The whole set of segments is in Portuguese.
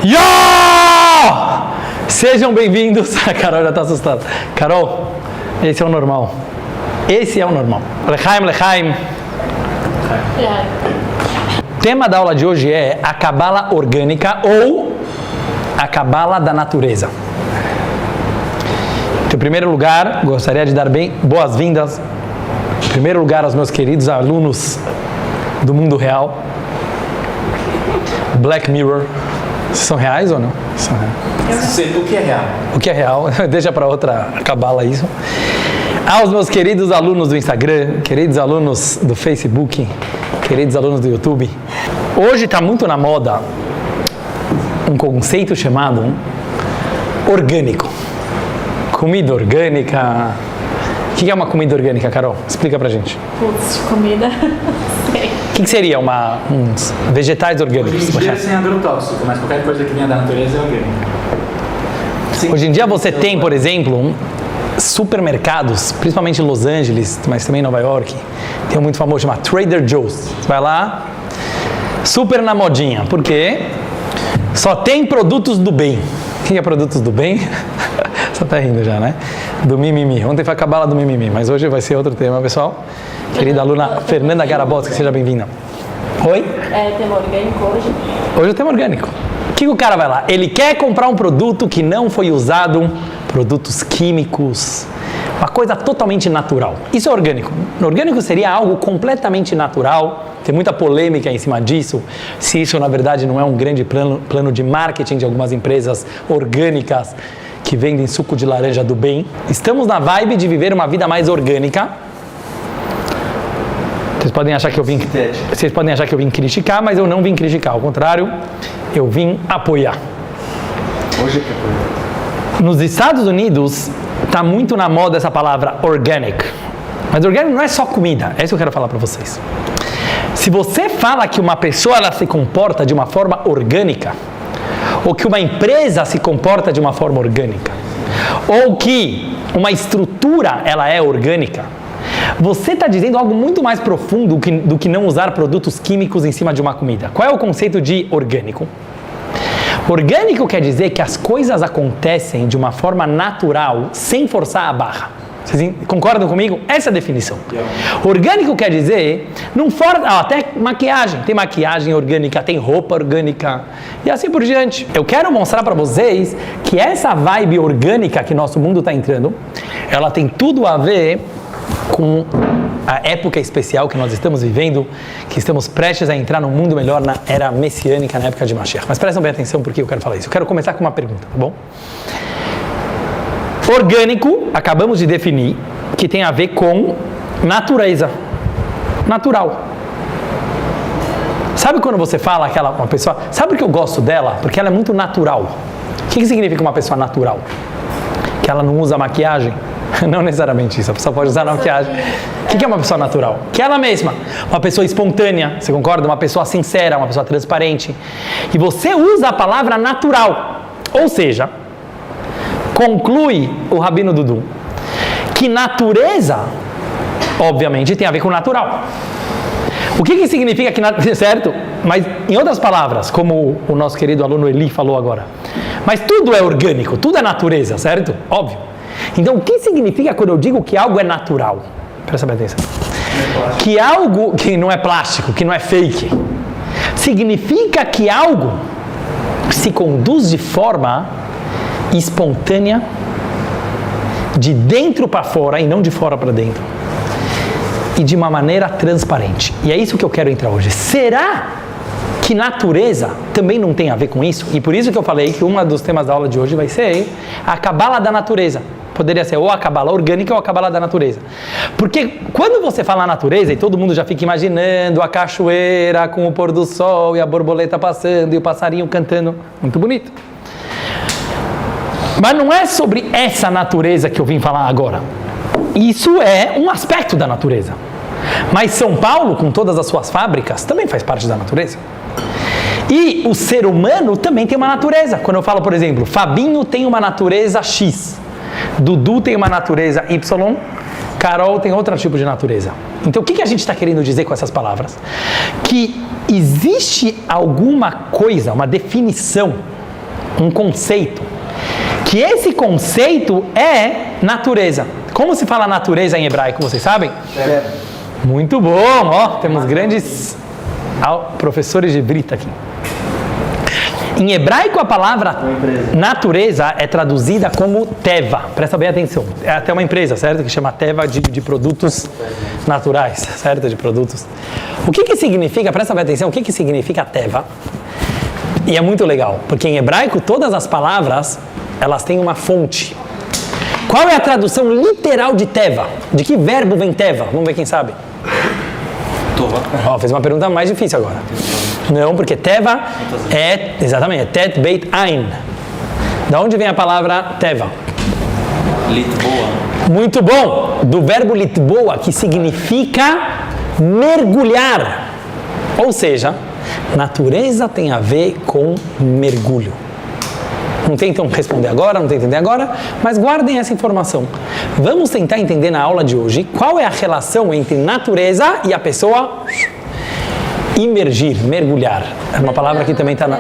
Yo! Sejam bem-vindos. A Carol já está assustada. Carol, esse é o normal. Esse é o normal. Lechaim, lechaim. O tema da aula de hoje é a cabala orgânica ou a cabala da natureza. Em primeiro lugar, gostaria de dar boas-vindas, em primeiro lugar, aos meus queridos alunos do mundo real. Black Mirror. São reais ou não? São reais. O que é real? O que é real? Deixa para outra cabala isso. Aos meus queridos alunos do Instagram, queridos alunos do Facebook, queridos alunos do YouTube. Hoje está muito na moda um conceito chamado orgânico. Comida orgânica. O que é uma comida orgânica, Carol? Explica pra gente. Putz, comida, sei. O que seria uns vegetais orgânicos? Hoje em dia sem agrotóxico, mas qualquer coisa que venha da natureza é orgânica. Sim. Hoje em dia você tem, por exemplo, supermercados, principalmente em Los Angeles, mas também em Nova York, tem um muito famoso chamado Trader Joe's. Você vai lá, super na modinha, porque só tem produtos do bem. O que é produtos do bem? Você tá rindo já, né? Do mimimi. Ontem foi a cabala do mimimi, mas hoje vai ser outro tema, pessoal. Querida aluna Fernanda Garaboski, seja bem-vinda. Oi? É tema orgânico hoje? Hoje é o tema orgânico. O que o cara vai lá? Ele quer comprar um produto que não foi usado, produtos químicos, uma coisa totalmente natural. Isso é orgânico. Orgânico seria algo completamente natural. Tem muita polêmica em cima disso, se isso na verdade não é um grande plano de marketing de algumas empresas orgânicas que vendem suco de laranja do bem. Estamos na vibe de viver uma vida mais orgânica. Vocês podem achar que eu vim criticar, mas eu não vim criticar. Ao contrário, eu vim apoiar. Hoje é que apoia. Nos Estados Unidos, está muito na moda essa palavra organic. Mas orgânico não é só comida, é isso que eu quero falar para vocês. Se você fala que uma pessoa ela se comporta de uma forma orgânica, ou que uma empresa se comporta de uma forma orgânica, ou que uma estrutura ela é orgânica, você está dizendo algo muito mais profundo do que não usar produtos químicos em cima de uma comida. Qual é o conceito de orgânico? Orgânico quer dizer que as coisas acontecem de uma forma natural, sem forçar a barra. Vocês concordam comigo? Essa é a definição. Orgânico quer dizer, até maquiagem. Tem maquiagem orgânica, tem roupa orgânica e assim por diante. Eu quero mostrar para vocês que essa vibe orgânica que nosso mundo está entrando, ela tem tudo a ver com a época especial que nós estamos vivendo, que estamos prestes a entrar num mundo melhor na era messiânica, na época de Mashiach. Mas prestem bem atenção porque eu quero falar isso. Eu quero começar com uma pergunta, tá bom? Orgânico, acabamos de definir, que tem a ver com natureza, natural. Sabe quando você fala uma pessoa, sabe por que eu gosto dela? Porque ela é muito natural. O que significa uma pessoa natural? Que ela não usa maquiagem? Não necessariamente isso, a pessoa pode usar maquiagem. O que é uma pessoa natural? Que ela mesma, uma pessoa espontânea, você concorda? Uma pessoa sincera, uma pessoa transparente. E você usa a palavra natural, ou seja, conclui o Rabino Dudu que natureza, obviamente, tem a ver com natural. O que significa que certo? Mas em outras palavras, como o nosso querido aluno Eli falou agora, mas tudo é orgânico, tudo é natureza, certo? Óbvio. Então, o que significa quando eu digo que algo é natural? Presta bem atenção. Que algo que não é plástico, que não é fake, significa que algo se conduz de forma espontânea, de dentro para fora e não de fora para dentro, e de uma maneira transparente. E é isso que eu quero entrar hoje. Será que natureza também não tem a ver com isso? E por isso que eu falei que um dos temas da aula de hoje vai ser a cabala da natureza. Poderia ser ou a cabala orgânica ou a cabala da natureza. Porque quando você fala natureza, e todo mundo já fica imaginando a cachoeira com o pôr do sol e a borboleta passando e o passarinho cantando, muito bonito. Mas não é sobre essa natureza que eu vim falar agora. Isso é um aspecto da natureza. Mas São Paulo, com todas as suas fábricas, também faz parte da natureza. E o ser humano também tem uma natureza. Quando eu falo, por exemplo, Fabinho tem uma natureza X, Dudu tem uma natureza Y, Carol tem outro tipo de natureza. Então, o que a gente está querendo dizer com essas palavras? Que existe alguma coisa, uma definição um conceito, que esse conceito é natureza. Como se fala natureza em hebraico, vocês sabem? Muito bom, ó, temos grandes professores de brita aqui. Em hebraico a palavra natureza é traduzida como teva, presta bem atenção, é até uma empresa, certo? Que chama teva de produtos naturais, certo? De produtos. O que significa, presta bem atenção, o que significa teva? E é muito legal, porque em hebraico todas as palavras, elas têm uma fonte. Qual é a tradução literal de teva? De que verbo vem teva? Vamos ver quem sabe. Tova. Ó, fez uma pergunta mais difícil agora. Não, porque teva é, exatamente, é tet beit ain. Da onde vem a palavra teva? Litboa. Muito bom! Do verbo litboa, que significa mergulhar. Ou seja, natureza tem a ver com mergulho. Não tentam responder agora, não tentem entender agora, mas guardem essa informação. Vamos tentar entender na aula de hoje qual é a relação entre natureza e a pessoa imergir, mergulhar. É uma palavra que também está na...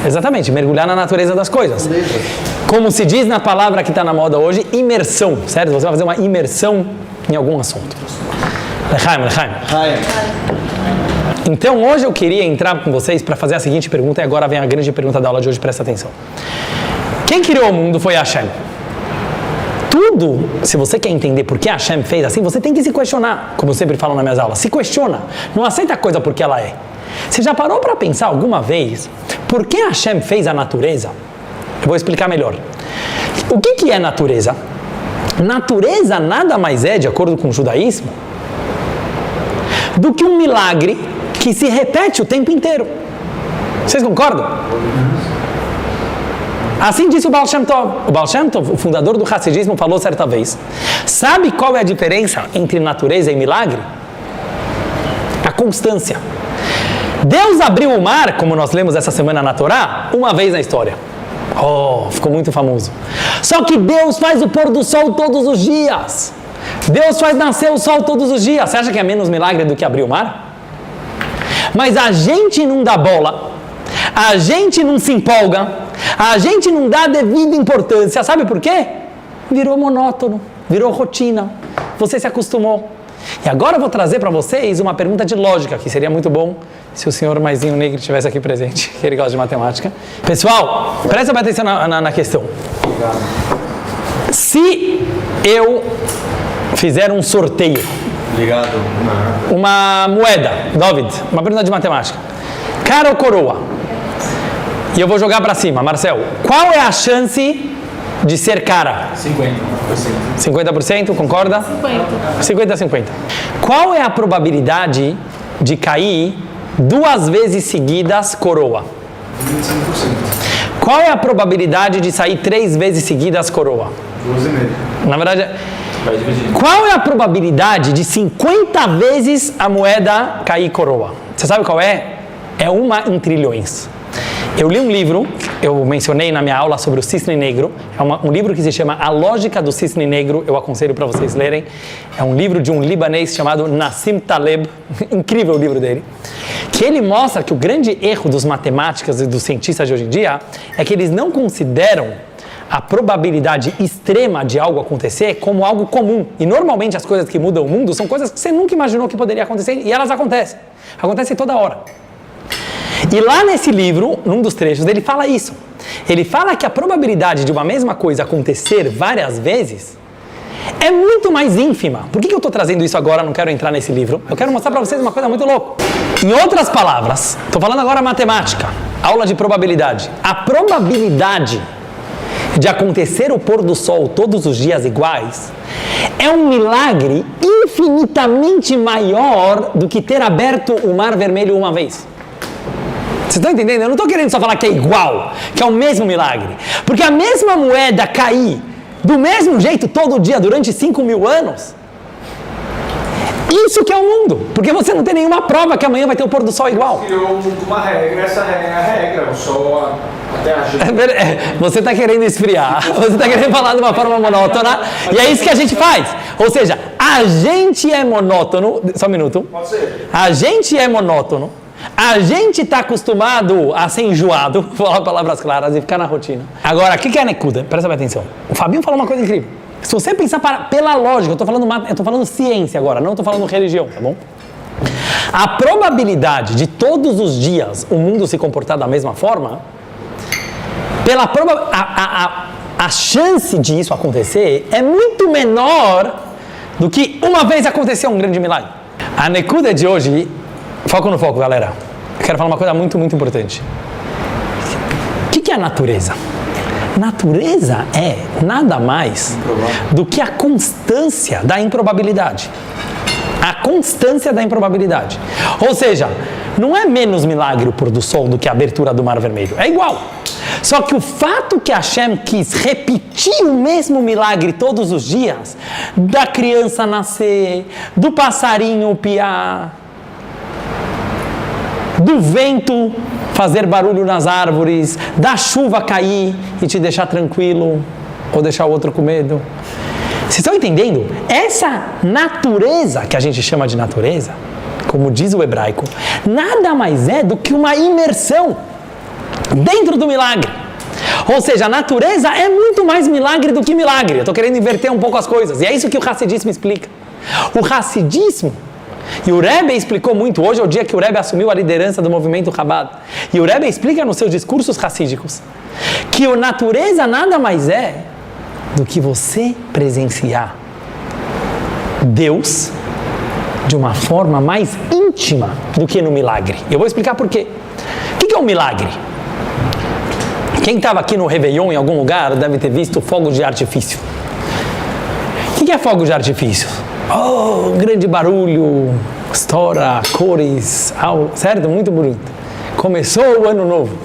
Exatamente, mergulhar na natureza das coisas. Como se diz na palavra que está na moda hoje, imersão, certo? Você vai fazer uma imersão em algum assunto. Lechaim. Então, hoje eu queria entrar com vocês para fazer a seguinte pergunta, e agora vem a grande pergunta da aula de hoje, presta atenção. Quem criou o mundo foi Hashem. Tudo, se você quer entender por que Hashem fez assim, você tem que se questionar, como eu sempre falo nas minhas aulas. Se questiona, não aceita a coisa porque ela é. Você já parou para pensar alguma vez por que Hashem fez a natureza? Eu vou explicar melhor. O que é natureza? Natureza nada mais é, de acordo com o judaísmo, do que um milagre que se repete o tempo inteiro. Vocês concordam? Assim disse o Baal Shem Tov. O Baal Shem Tov, o fundador do Hassidismo, falou certa vez: sabe qual é a diferença entre natureza e milagre? A constância. Deus abriu o mar, como nós lemos essa semana na Torá, uma vez na história. Oh, ficou muito famoso. Só que Deus faz o pôr do sol todos os dias. Deus faz nascer o sol todos os dias. Você acha que é menos milagre do que abrir o mar? Mas a gente não dá bola, a gente não se empolga, a gente não dá devida importância. Sabe por quê? Virou monótono, virou rotina, você se acostumou. E agora eu vou trazer para vocês uma pergunta de lógica, que seria muito bom se o senhor Maisinho Negro estivesse aqui presente, que ele gosta de matemática. Pessoal, presta bem atenção na questão. Se eu fizer um sorteio, uma moeda, David, uma pergunta de matemática, cara ou coroa, e eu vou jogar para cima, Marcel, qual é a chance de ser cara? 50%. 50%, concorda? 50-50. Qual é a probabilidade de cair 2 vezes seguidas coroa? 25%. Qual é a probabilidade de sair 3 vezes seguidas coroa? 12,5. Na verdade, qual é a probabilidade de 50 vezes a moeda cair coroa? Você sabe qual é? É 1 em trilhões. Eu li um livro, eu mencionei na minha aula sobre o cisne negro, é um livro que se chama A Lógica do Cisne Negro, eu aconselho para vocês lerem. É um livro de um libanês chamado Nassim Taleb, incrível o livro dele, que ele mostra que o grande erro dos matemáticos e dos cientistas de hoje em dia é que eles não consideram a probabilidade extrema de algo acontecer como algo comum. E normalmente as coisas que mudam o mundo são coisas que você nunca imaginou que poderia acontecer e elas acontecem. Acontecem toda hora. E lá nesse livro, num dos trechos, ele fala isso. Ele fala que a probabilidade de uma mesma coisa acontecer várias vezes é muito mais ínfima. Por que eu estou trazendo isso agora? Não quero entrar nesse livro. Eu quero mostrar para vocês uma coisa muito louca. Em outras palavras, estou falando agora matemática, aula de probabilidade. A probabilidade de acontecer o pôr do sol todos os dias iguais é um milagre infinitamente maior do que ter aberto o Mar Vermelho uma vez. Vocês estão entendendo? Eu não estou querendo só falar que é igual, que é o mesmo milagre. Porque a mesma moeda cair do mesmo jeito todo dia durante 5.000 anos, isso que é o mundo. Porque você não tem nenhuma prova que amanhã vai ter o pôr do sol igual. Criou uma regra, essa regra é a regra, o sol até a gente... Você está querendo esfriar, você está querendo falar de uma forma monótona, e é isso que a gente faz. Ou seja, a gente é monótono, só um minuto. Pode ser. A gente é monótono, A gente está acostumado a ser enjoado, falar palavras claras e ficar na rotina. Agora, o que é a Nekuda? Presta bem atenção. O Fabinho falou uma coisa incrível. Se você pensar pela lógica, eu tô falando ciência agora, não estou falando religião, tá bom? A probabilidade de todos os dias o mundo se comportar da mesma forma, a chance de isso acontecer é muito menor do que uma vez aconteceu um grande milagre. A Nekuda de hoje, foco no foco, galera. Eu quero falar uma coisa muito, muito importante. O que é a natureza? Natureza é nada mais do que a constância da improbabilidade. A constância da improbabilidade. Ou seja, não é menos milagre o pôr do sol do que a abertura do Mar Vermelho. É igual. Só que o fato que Hashem quis repetir o mesmo milagre todos os dias, da criança nascer, do passarinho piar, do vento fazer barulho nas árvores, da chuva cair e te deixar tranquilo, ou deixar o outro com medo. Vocês estão entendendo? Essa natureza, que a gente chama de natureza, como diz o hebraico, nada mais é do que uma imersão dentro do milagre. Ou seja, a natureza é muito mais milagre do que milagre. Eu estou querendo inverter um pouco as coisas. E é isso que o Hassidismo explica. O Hassidismo, e o Rebbe explicou muito, hoje é o dia que o Rebbe assumiu a liderança do movimento Chabad. E o Rebbe explica nos seus discursos hassídicos que a natureza nada mais é do que você presenciar Deus de uma forma mais íntima do que no milagre. Eu vou explicar por quê. O que é um milagre? Quem estava aqui no Réveillon em algum lugar deve ter visto fogos de artifício. O que é fogo de artifício? Oh, grande barulho, estoura, cores, certo? Muito bonito. Começou o ano novo.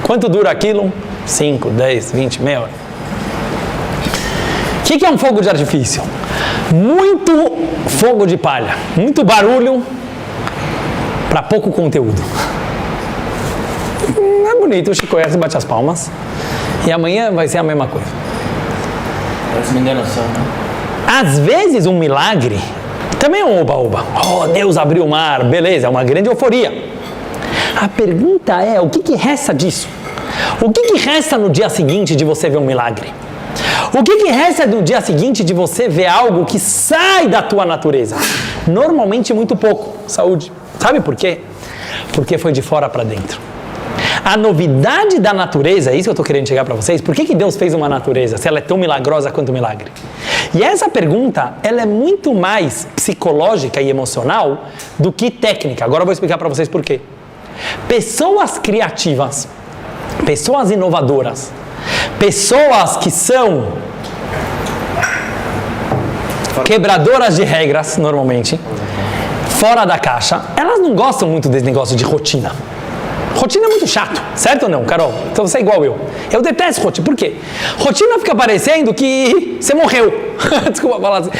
Quanto dura aquilo? 5, 10, 20, meia hora. O que é um fogo de artifício? Muito fogo de palha, muito barulho para pouco conteúdo. É bonito, o Chico Hertz bate as palmas e amanhã vai ser a mesma coisa. Parece uma enganação, né? Às vezes um milagre também é um oba-oba. Oh, Deus abriu o mar, beleza, é uma grande euforia. A pergunta é, o que resta disso? O que resta no dia seguinte de você ver um milagre? O que resta no dia seguinte de você ver algo que sai da tua natureza? Normalmente muito pouco. Saúde. Sabe por quê? Porque foi de fora para dentro. A novidade da natureza, é isso que eu estou querendo chegar para vocês. Por que Deus fez uma natureza se ela é tão milagrosa quanto o milagre? E essa pergunta, ela é muito mais psicológica e emocional do que técnica. Agora eu vou explicar para vocês por quê. Pessoas criativas, pessoas inovadoras, pessoas que são quebradoras de regras, normalmente, fora da caixa, elas não gostam muito desse negócio de rotina. Rotina é muito chato, certo ou não, Carol? Então você é igual eu. Eu detesto rotina. Por quê? Rotina fica parecendo que você morreu. Desculpa falar assim.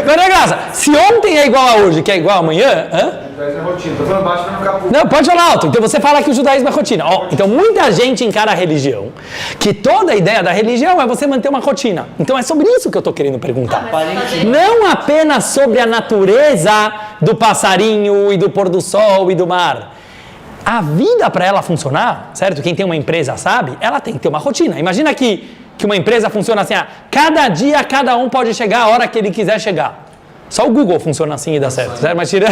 Maria Graça, se ontem é igual a hoje, que é igual a amanhã... Judaísmo é rotina. Tô falando baixo pra não ficar puto. Não, pode falar alto. Então você fala que o judaísmo é rotina. Então muita gente encara a religião, que toda a ideia da religião é você manter uma rotina. Então é sobre isso que eu estou querendo perguntar. Não apenas sobre a natureza do passarinho e do pôr do sol e do mar. A vida, para ela funcionar, certo? Quem tem uma empresa sabe, ela tem que ter uma rotina. Imagina que uma empresa funciona assim, cada dia cada um pode chegar a hora que ele quiser chegar. Só o Google funciona assim e dá certo, certo? Mas tira...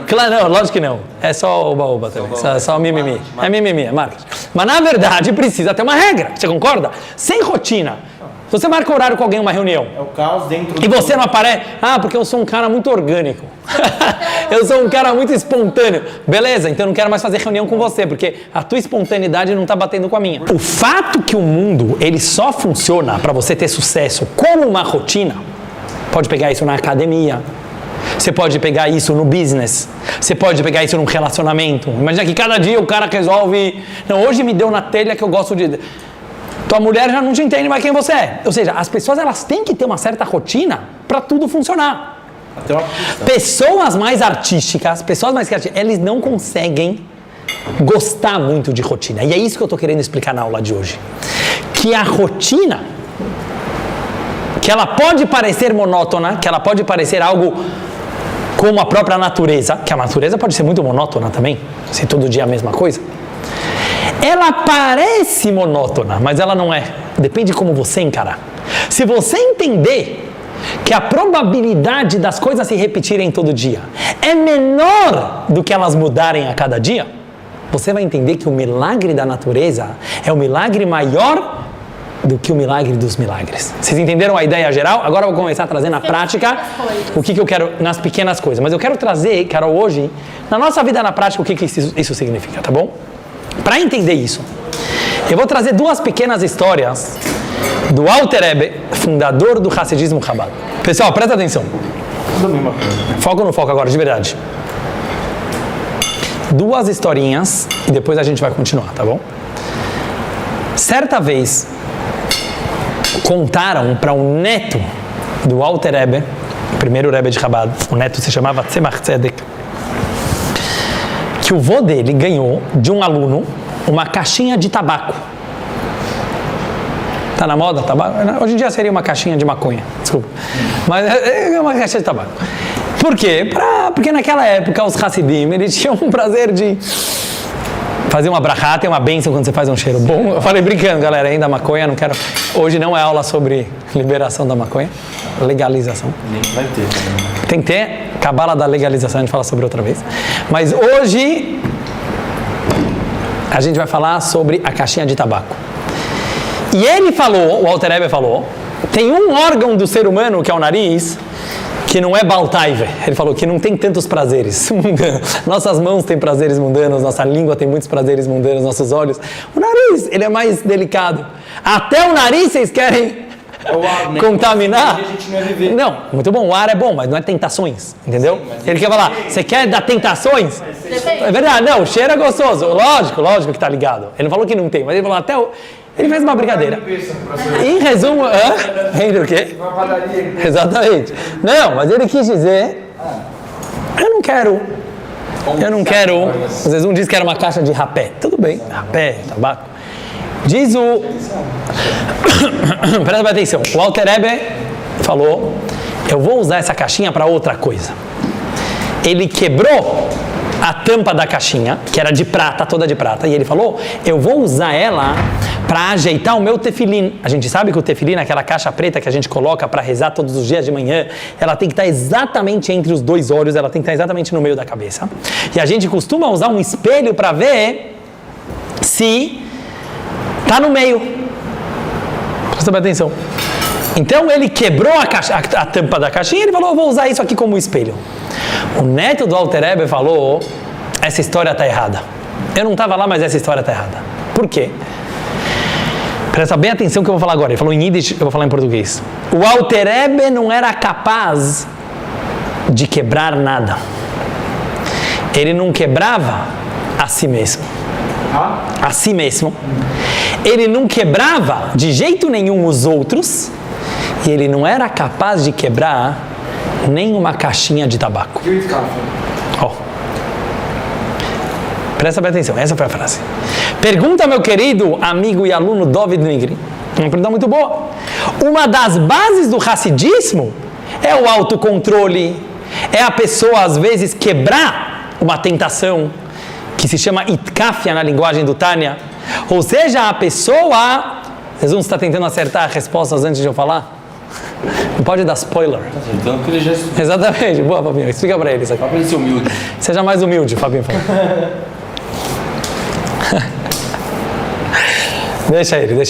Claro, não, lógico que não. É só oba-oba também, só mimimi. É mimimi, é marketing. Mas na verdade precisa ter uma regra, você concorda? Sem rotina. Se você marca horário com alguém, uma reunião, É o caos dentro e você não aparece, porque eu sou um cara muito orgânico. Eu sou um cara muito espontâneo. Beleza, então eu não quero mais fazer reunião com você, porque a tua espontaneidade não está batendo com a minha. O fato que o mundo, ele só funciona para você ter sucesso como uma rotina, pode pegar isso na academia, você pode pegar isso no business, você pode pegar isso num relacionamento. Imagina que cada dia o cara resolve, não, hoje me deu na telha que eu gosto de... Tua mulher já não te entende mais quem você é. Ou seja, as pessoas elas têm que ter uma certa rotina para tudo funcionar. Até uma pista. Pessoas mais artísticas, pessoas mais criativas, eles não conseguem gostar muito de rotina. E é isso que eu estou querendo explicar na aula de hoje. Que a rotina, que ela pode parecer monótona, que ela pode parecer algo como a própria natureza, que a natureza pode ser muito monótona também, se todo dia é a mesma coisa, ela parece monótona, mas ela não é. Depende de como você encarar. Se você entender que a probabilidade das coisas se repetirem todo dia é menor do que elas mudarem a cada dia, você vai entender que o milagre da natureza é um milagre maior do que o milagre dos milagres. Vocês entenderam a ideia geral? Agora eu vou começar a trazer na prática o que eu quero nas pequenas coisas. Mas eu quero trazer, Carol, hoje, na nossa vida na prática, o que isso significa, tá bom? Para entender isso, eu vou trazer duas pequenas histórias do Alter Rebbe, fundador do Hassidismo Chabad. Pessoal, presta atenção. Foco no foco agora, de verdade. Duas historinhas e depois a gente vai continuar, tá bom? Certa vez, contaram para um neto do Alter Rebbe, o primeiro Rebbe de Chabad, o neto se chamava Tzemach Tzedek, que o vô dele ganhou de um aluno uma caixinha de tabaco. Tá na moda tabaco? Hoje em dia seria uma caixinha de maconha, desculpa. Mas é uma caixinha de tabaco. Por quê? Porque naquela época os Hassidim, eles tinham um prazer de fazer uma brachá, tem uma bênção quando você faz um cheiro bom. Eu falei brincando, galera, ainda a maconha, não quero... Hoje não é aula sobre liberação da maconha, legalização. Vai ter. Tem que ter, cabala da legalização, a gente fala sobre outra vez. Mas hoje a gente vai falar sobre a caixinha de tabaco. E ele falou, o Alter Rebbe falou, tem um órgão do ser humano, que é o nariz, que não é Baltaive. Ele falou que não tem tantos prazeres mundanos. Nossas mãos têm prazeres mundanos, nossa língua tem muitos prazeres mundanos, nossos olhos. O nariz, ele é mais delicado. Até o nariz vocês querem contaminar? Não, muito bom, o ar é bom, mas não é tentações, entendeu? Sim, ele quer falar, você quer dar tentações? É verdade, não, o cheiro é gostoso, lógico que tá ligado. Ele não falou que não tem, mas ele falou até o... Ele fez uma brincadeira. Em resumo, entre o quê? Uma padaria. Exatamente. Não, mas ele quis dizer, eu não quero. Às vezes um diz que era uma caixa de rapé. Tudo bem, rapé, tabaco. Diz o... Presta atenção. O Alter Rebbe falou, eu vou usar essa caixinha para outra coisa. Ele quebrou a tampa da caixinha, que era de prata, toda de prata, e ele falou, eu vou usar ela para ajeitar o meu tefilim. A gente sabe que o tefilim, aquela caixa preta que a gente coloca para rezar todos os dias de manhã, ela tem que estar exatamente entre os dois olhos, ela tem que estar exatamente no meio da cabeça. E a gente costuma usar um espelho para ver se está no meio. Presta bem atenção. Então ele quebrou a tampa da caixinha e ele falou, eu vou usar isso aqui como espelho. O neto do Alter Rebbe falou, essa história está errada. Eu não estava lá, mas essa história está errada. Por quê? Presta bem atenção que eu vou falar agora. Ele falou em Yiddish, eu vou falar em português. O Alter Rebbe não era capaz de quebrar nada. Ele não quebrava a si mesmo. A si mesmo. Ele não quebrava de jeito nenhum os outros. E ele não era capaz de quebrar nem uma caixinha de tabaco. Presta bem atenção, essa foi a frase. Pergunta, meu querido amigo e aluno David Nigri. Uma pergunta muito boa. Uma das bases do Hassidismo é o autocontrole, é a pessoa às vezes quebrar uma tentação, que se chama itkafia na linguagem do Tânia. Ou seja, a pessoa... Vocês vão estar tentando acertar as respostas antes de eu falar? Não pode dar spoiler. Então que ele já... Exatamente. Boa, Fabinho. Explica pra ele isso aqui. Só pra ele ser humilde. Seja mais humilde, Fabinho. Deixa ele.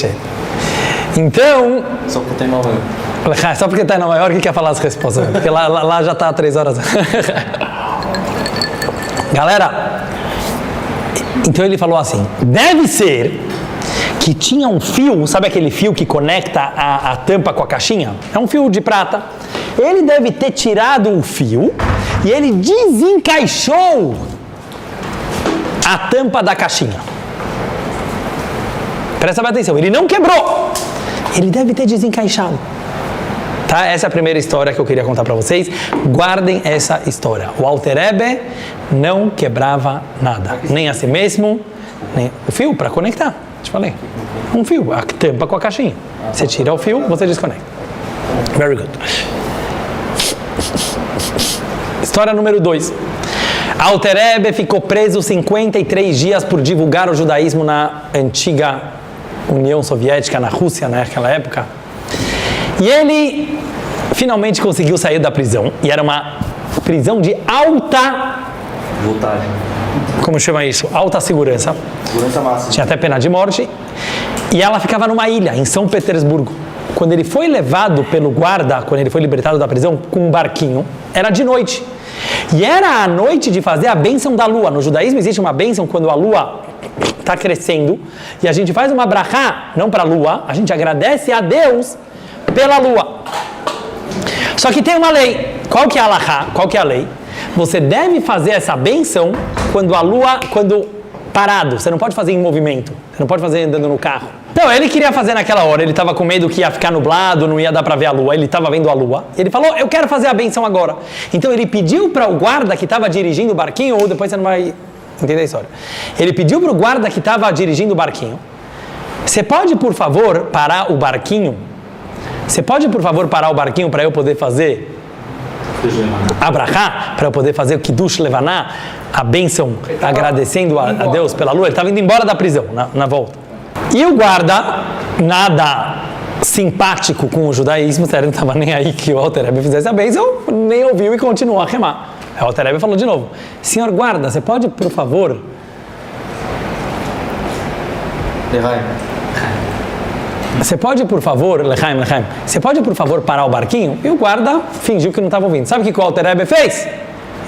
Então... Só porque tá em Nova York. Só porque tá em Nova York que quer falar as respostas. Porque lá já tá 3 horas. Galera, então ele falou assim, deve ser que tinha um fio, sabe aquele fio que conecta a tampa com a caixinha? É um fio de prata. Ele deve ter tirado o fio e ele desencaixou a tampa da caixinha. Presta bem atenção, ele não quebrou. Ele deve ter desencaixado. Tá? Essa é a primeira história que eu queria contar para vocês. Guardem essa história. O Alter Rebbe não quebrava nada. Nem a si mesmo, nem o fio para conectar. Te falei. Um fio, a tampa com a caixinha. Você tira o fio, você desconecta. Very good. História número 2. Alter Rebbe ficou preso 53 dias por divulgar o judaísmo na antiga União Soviética, na Rússia, naquela época. E ele finalmente conseguiu sair da prisão. E era uma prisão de alta... Voltagem. Como chama isso? Alta segurança. Segurança máxima. Tinha até pena de morte. E ela ficava numa ilha, em São Petersburgo. Quando ele foi levado pelo guarda, quando ele foi libertado da prisão, com um barquinho, era de noite. E era a noite de fazer a bênção da lua. No judaísmo existe uma bênção quando a lua está crescendo. E a gente faz uma brachá, não para a lua, a gente agradece a Deus pela lua. Só que tem uma lei. Qual que é a halachá? Qual que é a lei? Você deve fazer essa bênção quando a lua, quando parado. Você não pode fazer em movimento. Você não pode fazer andando no carro. Então, ele queria fazer naquela hora. Ele estava com medo que ia ficar nublado, não ia dar para ver a lua. Ele estava vendo a lua. Ele falou, eu quero fazer a bênção agora. Então, ele pediu para o guarda que estava dirigindo o barquinho, ou depois você não vai entender a história. Ele pediu para o guarda que estava dirigindo o barquinho, você pode, por favor, parar o barquinho? Você pode, por favor, parar o barquinho para eu poder fazer a brachá, para eu poder fazer o Kiddush Levaná, a bênção, agradecendo a Deus pela lua? Ele estava indo embora da prisão, na volta. E o guarda, nada simpático com o judaísmo, ele não estava nem aí que o Alter Rebbe fizesse a bênção, nem ouviu e continuou a remar. O Alter Rebbe falou de novo, senhor guarda, você pode, por favor... Você pode, por favor, Lechaim, você pode, por favor, parar o barquinho? E o guarda fingiu que não estava ouvindo. Sabe o que o Alter Rebbe fez?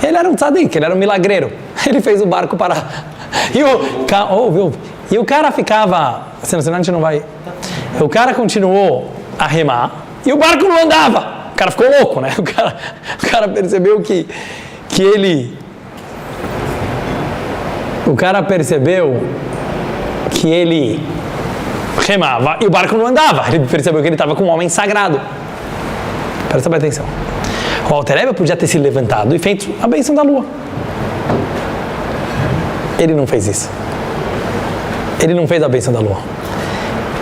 Ele era um tzadik, ele era um milagreiro. Ele fez o barco parar. E o cara ficava... Senão a gente não vai... O cara continuou a remar e o barco não andava. O cara ficou louco, né? O cara percebeu que ele... O cara percebeu que ele... remava e o barco não andava. Ele percebeu que ele estava com um homem sagrado. Presta bem atenção. O Alter Rebbe podia ter se levantado e feito a bênção da lua. Ele não fez isso. Ele não fez a bênção da lua.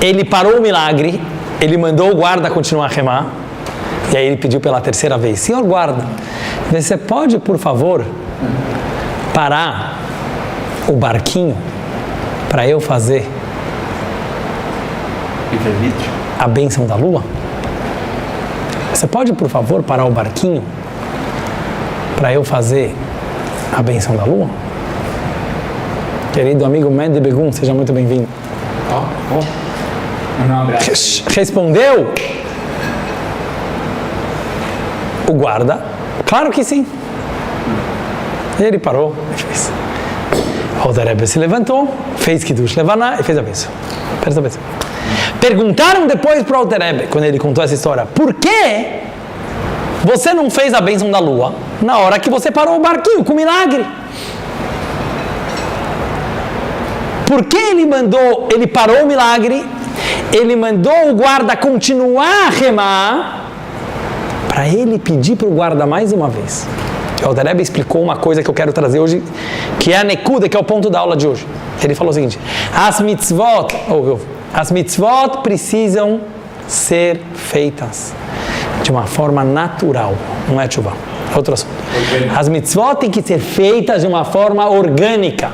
Ele parou o milagre, ele mandou o guarda continuar a remar, e aí ele pediu pela terceira vez, senhor guarda, você pode, por favor, parar o barquinho para eu fazer a bênção da lua? Você pode, por favor, parar o barquinho para eu fazer a bênção da lua? Querido amigo Mende Begum, seja muito bem-vindo. Respondeu o guarda, claro que sim. Ele parou e fez. O Alter Rebbe se levantou, fez Kiddush Levaná e fez a bênção. Presta atenção. Perguntaram depois para o Alter Rebbe, quando ele contou essa história, por que você não fez a bênção da lua na hora que você parou o barquinho com milagre? Por que ele parou o milagre, ele mandou o guarda continuar a remar, para ele pedir para o guarda mais uma vez? O Alter Rebbe explicou uma coisa que eu quero trazer hoje, que é a Nekuda, que é o ponto da aula de hoje. Ele falou o seguinte, as mitzvot precisam ser feitas de uma forma natural, não é tchuvá, é outro assunto. As mitzvot têm que ser feitas de uma forma orgânica.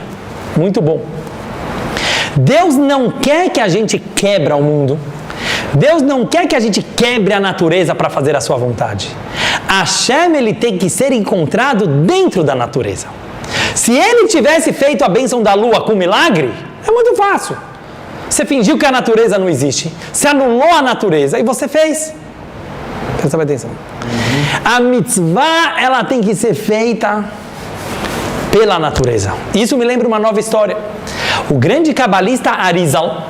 Muito bom. Deus não quer que a gente quebre o mundo. Deus não quer que a gente quebre a natureza para fazer a sua vontade. Hashem, ele tem que ser encontrado dentro da natureza. Se ele tivesse feito a bênção da lua com milagre, é muito fácil. Você fingiu que a natureza não existe, você anulou a natureza e você fez. Presta atenção. A mitzvah, ela tem que ser feita pela natureza. Isso me lembra uma nova história. O grande cabalista Arizal,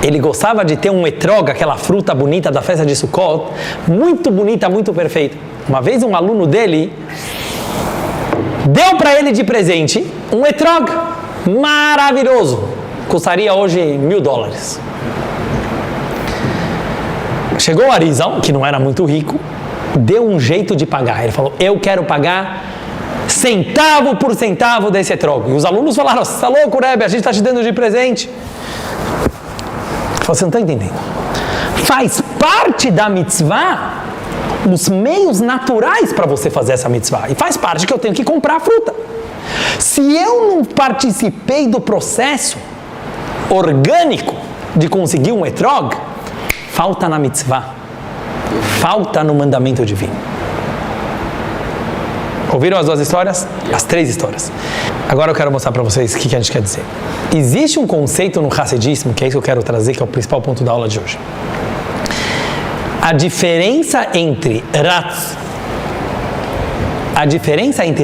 ele gostava de ter um etrog, aquela fruta bonita da festa de Sukkot, muito bonita, muito perfeita. Uma vez um aluno dele deu para ele de presente um etrog maravilhoso. Custaria hoje $1.000. Chegou o Arizal, que não era muito rico, deu um jeito de pagar. Ele falou, eu quero pagar centavo por centavo desse etrog. E os alunos falaram, você está louco, Rebbe? A gente está te dando de presente. Ele falou, você não está entendendo. Faz parte da mitzvah os meios naturais para você fazer essa mitzvah. E faz parte que eu tenho que comprar a fruta. Se eu não participei do processo orgânico de conseguir um etrog, falta na mitzvah, falta no mandamento divino. Ouviram as duas histórias? As três histórias. Agora eu quero mostrar para vocês o que a gente quer dizer. Existe um conceito no Hassidismo, que é isso que eu quero trazer, que é o principal ponto da aula de hoje. A diferença entre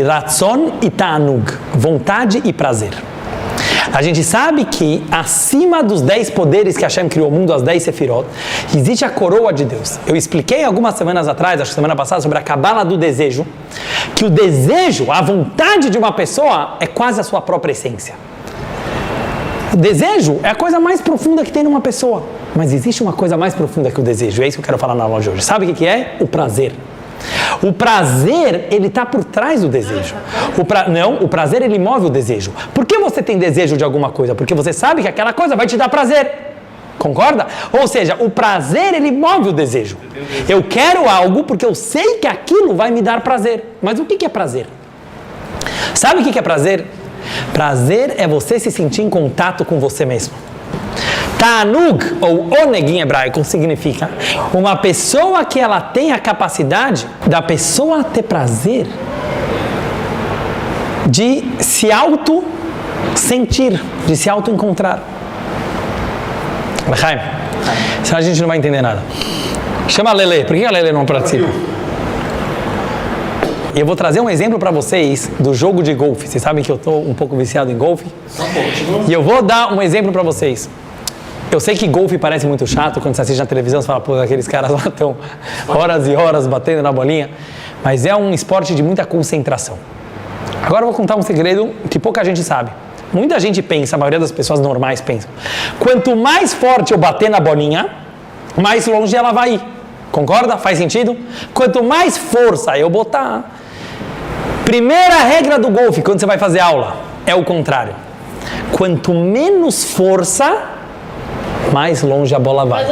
Ratzon e Ta'anug, vontade e prazer. A gente sabe que acima dos 10 poderes que Hashem criou o mundo, as 10 sefirot, existe a coroa de Deus. Eu expliquei algumas semanas atrás, acho que semana passada, sobre a Kabbalah do desejo, que o desejo, a vontade de uma pessoa é quase a sua própria essência. O desejo é a coisa mais profunda que tem numa pessoa, mas existe uma coisa mais profunda que o desejo, é isso que eu quero falar na aula de hoje. Sabe o que é? O prazer. O prazer, ele está por trás do desejo. O prazer, ele move o desejo. Por que você tem desejo de alguma coisa? Porque você sabe que aquela coisa vai te dar prazer. Concorda? Ou seja, o prazer, ele move o desejo. Eu quero algo porque eu sei que aquilo vai me dar prazer. Mas o que é prazer? Sabe o que é prazer? Prazer é você se sentir em contato com você mesmo. Ta'anug, ou oneg em hebraico, significa uma pessoa que ela tem a capacidade da pessoa ter prazer de se auto-sentir, de se auto-encontrar. Lechaim, senão a gente não vai entender nada. Chama a Lele, por que a Lele não participa? E eu vou trazer um exemplo para vocês do jogo de golfe. Vocês sabem que eu estou um pouco viciado em golfe. E eu vou dar um exemplo para vocês. Eu sei que golfe parece muito chato, quando você assiste na televisão, você fala, pô, aqueles caras lá estão horas e horas batendo na bolinha. Mas é um esporte de muita concentração. Agora eu vou contar um segredo que pouca gente sabe. Muita gente pensa, a maioria das pessoas normais pensam, quanto mais forte eu bater na bolinha, mais longe ela vai ir. Concorda? Faz sentido? Quanto mais força eu botar... Primeira regra do golfe, quando você vai fazer aula, é o contrário. Quanto menos força... mais longe a bola vai.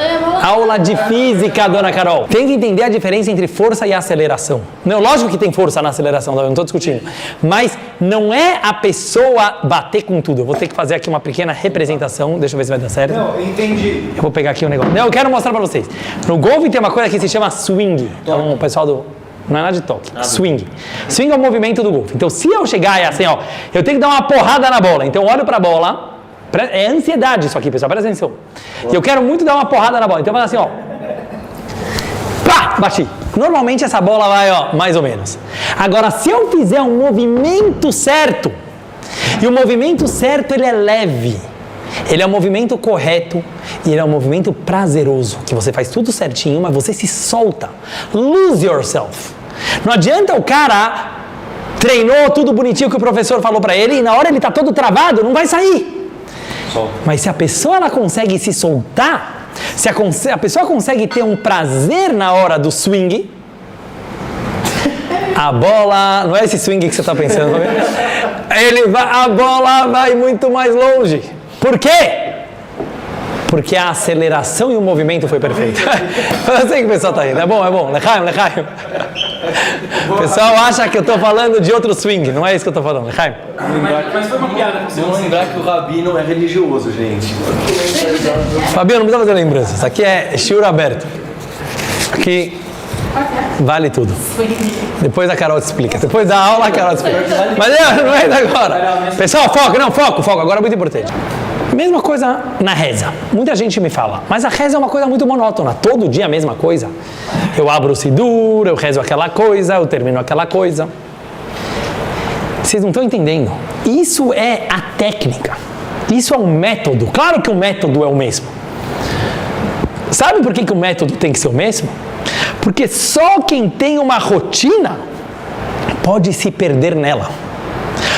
Aula de física, dona Carol. Tem que entender a diferença entre força e aceleração. Não, lógico que tem força na aceleração, eu não estou discutindo. Mas não é a pessoa bater com tudo. Eu vou ter que fazer aqui uma pequena representação. Deixa eu ver se vai dar certo. Não, entendi. Eu vou pegar aqui um negócio. Não, eu quero mostrar para vocês. No golfe tem uma coisa que se chama swing. Então, o pessoal do... Não é nada de toque. Swing. Swing é o movimento do golfe. Então, se eu chegar e assim, ó, eu tenho que dar uma porrada na bola. Então, eu olho para a bola... É ansiedade isso aqui, pessoal, presta atenção. E eu quero muito dar uma porrada na bola. Então eu faço assim, ó. Pá! Bati. Normalmente essa bola vai, ó, mais ou menos. Agora, se eu fizer um movimento certo, e o movimento certo, ele é leve. Ele é um movimento correto e ele é um movimento prazeroso, que você faz tudo certinho, mas você se solta. Lose yourself. Não adianta o cara treinou tudo bonitinho que o professor falou para ele e na hora ele tá todo travado, não vai sair. Mas se a pessoa ela consegue se soltar, se a pessoa consegue ter um prazer na hora do swing, a bola, não é esse swing que você está pensando, a bola vai muito mais longe. Por quê? Porque a aceleração e o movimento foi perfeito. Eu sei que o pessoal está rindo. É bom. Lechaim. O pessoal acha que eu estou falando de outro swing. Não é isso que eu estou falando. Lechaim. Mas foi uma piada. Vamos lembrar que o Rabino é religioso, gente. Fabiano, não precisa fazer lembrança. Isso aqui é shiur aberto. Aqui vale tudo. Depois a Carol te explica. Depois da aula a Carol te explica. Mas não é agora. Pessoal, foco. Agora é muito importante. Mesma coisa na reza. Muita gente me fala, mas a reza é uma coisa muito monótona. Todo dia a mesma coisa. Eu abro o sidur, eu rezo aquela coisa, eu termino aquela coisa. Vocês não estão entendendo. Isso é a técnica. Isso é um método. Claro que o método é o mesmo. Sabe por que o método tem que ser o mesmo? Porque só quem tem uma rotina pode se perder nela.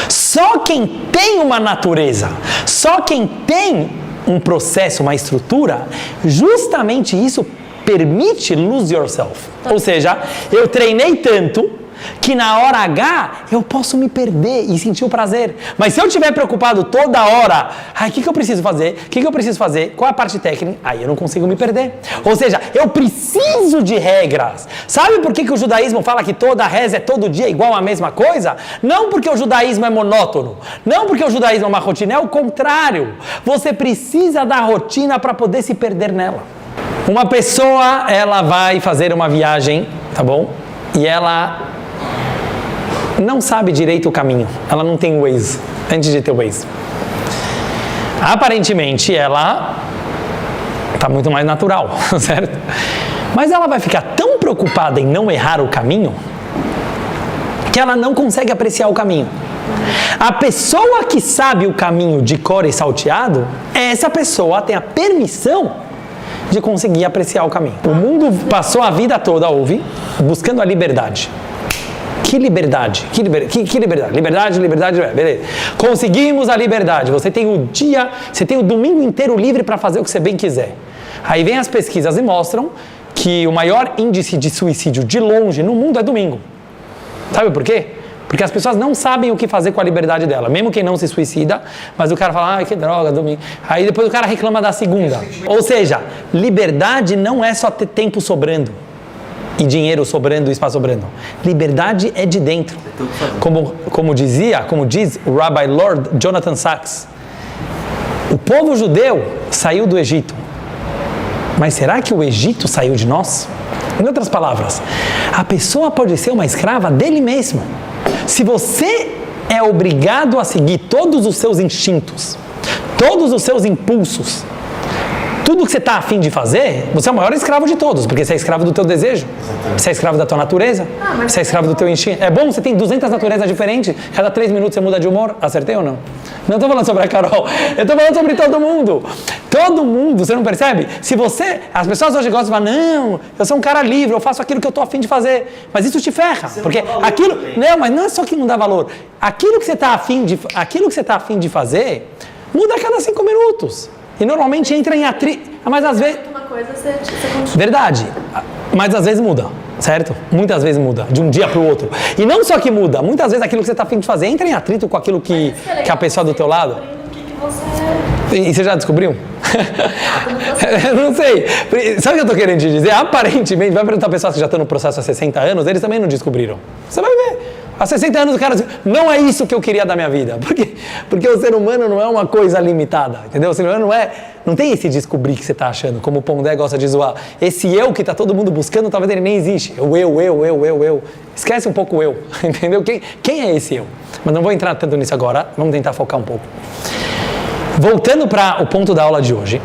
Só quem tem uma natureza, só quem tem um processo, uma estrutura, justamente isso permite lose yourself. Ou seja, eu treinei tanto que na hora H eu posso me perder e sentir o prazer. Mas se eu estiver preocupado toda hora, o que eu preciso fazer? O que eu preciso fazer? Qual é a parte técnica? Aí eu não consigo me perder. Ou seja, eu preciso de regras. Sabe por que o judaísmo fala que toda reza é todo dia igual a mesma coisa? Não porque o judaísmo é monótono. Não porque o judaísmo é uma rotina. É o contrário. Você precisa da rotina para poder se perder nela. Uma pessoa, ela vai fazer uma viagem, tá bom? E ela não sabe direito o caminho. Ela não tem Waze, antes de ter Waze. Aparentemente, ela está muito mais natural, certo? Mas ela vai ficar tão preocupada em não errar o caminho que ela não consegue apreciar o caminho. A pessoa que sabe o caminho de cor e salteado, essa pessoa tem a permissão de conseguir apreciar o caminho. O mundo passou a vida toda, buscando a liberdade. Que liberdade? Que liberdade? Liberdade, beleza. Conseguimos a liberdade. Você tem o domingo inteiro livre para fazer o que você bem quiser. Aí vem as pesquisas e mostram que o maior índice de suicídio de longe no mundo é domingo. Sabe por quê? Porque as pessoas não sabem o que fazer com a liberdade dela. Mesmo quem não se suicida, mas o cara fala, que droga, domingo. Aí depois o cara reclama da segunda. Ou seja, liberdade não é só ter tempo sobrando e dinheiro sobrando e espaço sobrando. Liberdade é de dentro. Como diz o Rabbi Lord Jonathan Sacks, o povo judeu saiu do Egito. Mas será que o Egito saiu de nós? Em outras palavras, a pessoa pode ser uma escrava dele mesmo. Se você é obrigado a seguir todos os seus instintos, todos os seus impulsos, tudo que você está afim de fazer, você é o maior escravo de todos, porque você é escravo do teu desejo, você é escravo da tua natureza, você é escravo do teu instinto. É bom, você tem 200 naturezas diferentes, cada 3 minutos você muda de humor. Acertei ou não? Não estou falando sobre a Carol, eu estou falando sobre todo mundo. Todo mundo, você não percebe? As pessoas hoje gostam de falar, não, eu sou um cara livre, eu faço aquilo que eu estou afim de fazer. Mas isso te ferra, porque aquilo... Não, mas não é só que não dá valor. Aquilo que você está afim de fazer, muda a cada 5 minutos. E normalmente entra em atrito, mas às vezes... Uma coisa você continua. Verdade, mas às vezes muda, certo? Muitas vezes muda, de um dia para o outro. E não só que muda, muitas vezes aquilo que você está afim de fazer entra em atrito com aquilo que a pessoa do teu lado. E você já descobriu? Não sei. Sabe o que eu estou querendo te dizer? Aparentemente, vai perguntar pessoas que já estão no processo há 60 anos, eles também não descobriram. Você vai ver. Há 60 anos o cara diz, não é isso que eu queria da minha vida. Porque o ser humano não é uma coisa limitada, entendeu? O ser humano não tem esse descobrir que você está achando, como o Pondé gosta de zoar. Esse eu que está todo mundo buscando, talvez ele nem existe. O eu. Esquece um pouco o eu, entendeu? Quem é esse eu? Mas não vou entrar tanto nisso agora, vamos tentar focar um pouco. Voltando para o ponto da aula de hoje,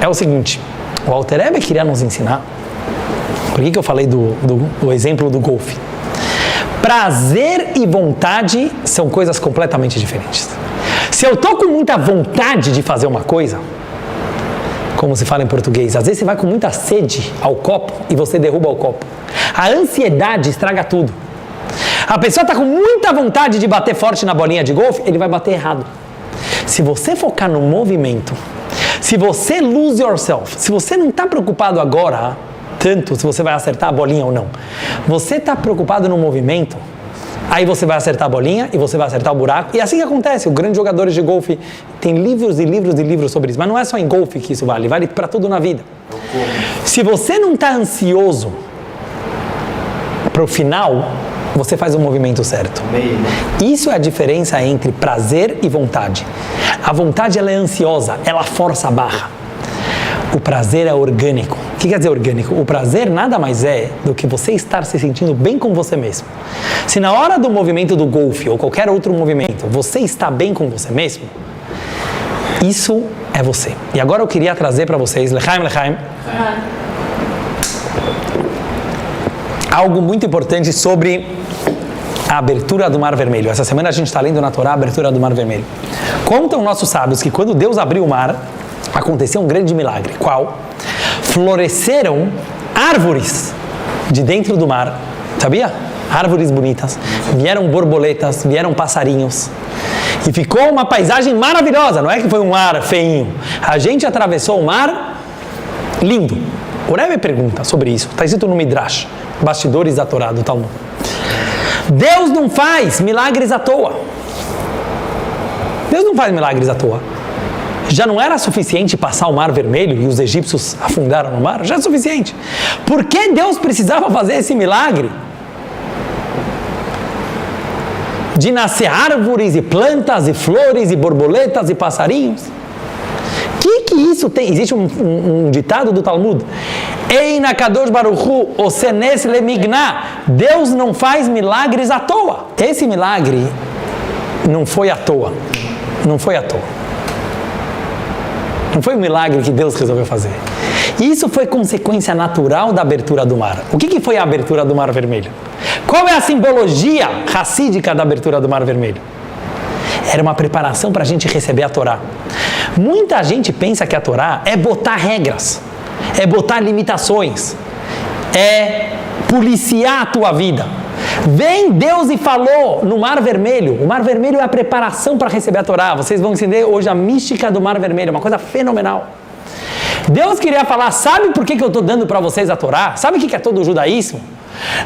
é o seguinte, o Alter Rebbe queria nos ensinar, por que eu falei do exemplo do golfe? Prazer e vontade são coisas completamente diferentes. Se eu estou com muita vontade de fazer uma coisa, como se fala em português, às vezes você vai com muita sede ao copo e você derruba o copo. A ansiedade estraga tudo. A pessoa está com muita vontade de bater forte na bolinha de golfe, ele vai bater errado. Se você focar no movimento, se você lose yourself, se você não está preocupado agora tanto se você vai acertar a bolinha ou não, você está preocupado no movimento, aí você vai acertar a bolinha e você vai acertar o buraco, e assim que acontece. Os grandes jogadores de golfe têm livros e livros e livros sobre isso, mas não é só em golfe que isso vale para tudo na vida. Se você não está ansioso para o final, você faz o movimento certo. Isso é a diferença entre prazer e vontade. A vontade ela é ansiosa, ela força a barra. O prazer é orgânico. O que quer dizer orgânico? O prazer nada mais é do que você estar se sentindo bem com você mesmo. Se na hora do movimento do golfe ou qualquer outro movimento você está bem com você mesmo, isso é você. E agora eu queria trazer para vocês, Lechaim, algo muito importante sobre a abertura do Mar Vermelho. Essa semana a gente está lendo na Torá a abertura do Mar Vermelho. Contam nossos sábios que quando Deus abriu o mar, aconteceu um grande milagre. Qual? Floresceram árvores de dentro do mar. Sabia? Árvores bonitas. Vieram borboletas, vieram passarinhos. E ficou uma paisagem maravilhosa. Não é que foi um mar feinho. A gente atravessou o mar lindo. O Rebbe pergunta sobre isso. Está escrito no Midrash, Bastidores da Torá, do Talmud. Deus não faz milagres à toa. Deus não faz milagres à toa. Já não era suficiente passar o Mar Vermelho e os egípcios afundaram no mar? Já é suficiente. Por que Deus precisava fazer esse milagre? De nascer árvores e plantas e flores e borboletas e passarinhos? Que isso tem? Existe um ditado do Talmud. Eina Kadosh Baruch Hu Osenes Lemigna. Deus não faz milagres à toa. Esse milagre não foi à toa. Não foi à toa. Não foi um milagre que Deus resolveu fazer. Isso foi consequência natural da abertura do mar. O que foi a abertura do Mar Vermelho? Qual é a simbologia racídica da abertura do Mar Vermelho? Era uma preparação para a gente receber a Torá. Muita gente pensa que a Torá é botar regras, é botar limitações, é policiar a tua vida. Vem Deus e falou no Mar Vermelho. O Mar Vermelho é a preparação para receber a Torá. Vocês vão entender hoje a mística do Mar Vermelho, uma coisa fenomenal. Deus queria falar, sabe por que eu estou dando para vocês a Torá? Sabe o que é todo o judaísmo?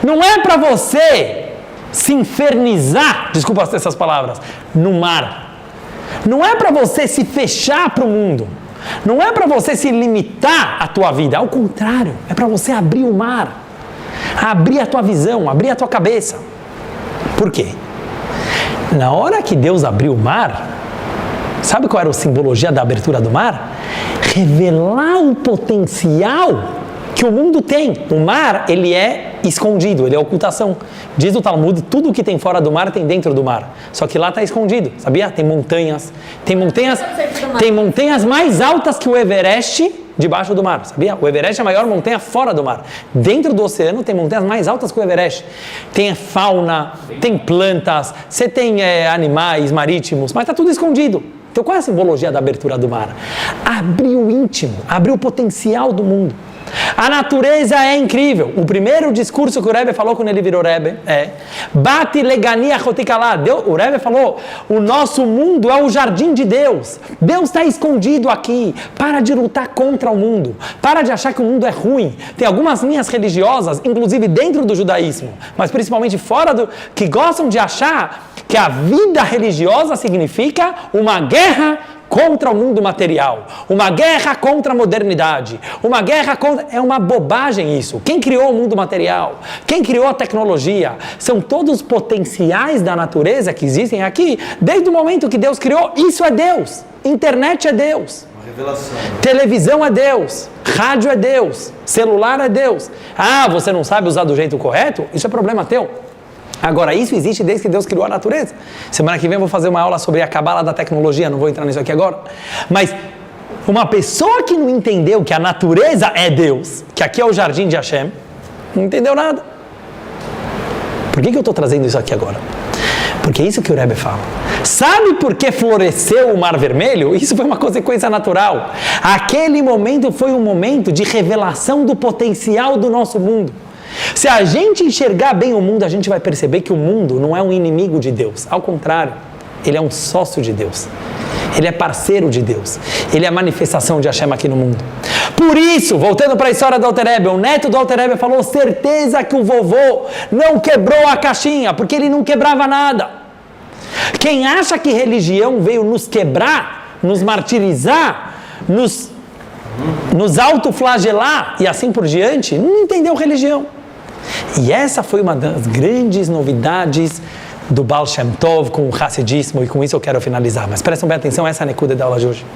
Não é para você se infernizar, desculpa essas palavras, no mar. Não é para você se fechar para o mundo. Não é para você se limitar a tua vida. Ao contrário, é para você abrir o mar. Abrir a tua visão, abrir a tua cabeça. Por quê? Na hora que Deus abriu o mar, sabe qual era a simbologia da abertura do mar? Revelar o potencial que o mundo tem. O mar, ele é escondido, ele é ocultação. Diz o Talmud, tudo que tem fora do mar tem dentro do mar. Só que lá está escondido, sabia? Tem montanhas mais altas que o Everest debaixo do mar, sabia? O Everest é a maior montanha fora do mar. Dentro do oceano tem montanhas mais altas que o Everest. Tem fauna, tem plantas, você tem animais marítimos, mas está tudo escondido. Então qual é a simbologia da abertura do mar? Abrir o íntimo, abrir o potencial do mundo. A natureza é incrível. O primeiro discurso que o Rebbe falou quando ele virou Rebbe é Bati legani achotikalá. O Rebbe falou, o nosso mundo é o jardim de Deus. Deus está escondido aqui. Para de lutar contra o mundo. Para de achar que o mundo é ruim. Tem algumas linhas religiosas, inclusive dentro do judaísmo, mas principalmente fora do, que gostam de achar que a vida religiosa significa uma guerra contra o mundo material, uma guerra contra a modernidade, uma guerra contra... É uma bobagem isso. Quem criou o mundo material? Quem criou a tecnologia? São todos potenciais da natureza que existem aqui, desde o momento que Deus criou. Isso é Deus. Internet é Deus. Uma revelação. Televisão é Deus. Rádio é Deus. Celular é Deus. Ah, você não sabe usar do jeito correto? Isso é problema teu. Agora, isso existe desde que Deus criou a natureza. Semana que vem eu vou fazer uma aula sobre a cabala da tecnologia, não vou entrar nisso aqui agora. Mas uma pessoa que não entendeu que a natureza é Deus, que aqui é o jardim de Hashem, não entendeu nada. Por que eu estou trazendo isso aqui agora? Porque é isso que o Rebbe fala. Sabe por que floresceu o Mar Vermelho? Isso foi uma consequência natural. Aquele momento foi um momento de revelação do potencial do nosso mundo. Se a gente enxergar bem o mundo, a gente vai perceber que o mundo não é um inimigo de Deus. Ao contrário, ele é um sócio de Deus. Ele é parceiro de Deus. Ele é a manifestação de Hashem aqui no mundo. Por isso, voltando para a história do Alter Rebbe, o neto do Alter Rebbe falou, certeza que o vovô não quebrou a caixinha, porque ele não quebrava nada. Quem acha que religião veio nos quebrar, nos martirizar, nos autoflagelar e assim por diante, não entendeu religião. E essa foi uma das grandes novidades do Baal Shem Tov com o Hassidismo, e com isso eu quero finalizar. Mas prestem bem atenção, essa é a nekuda da aula de hoje.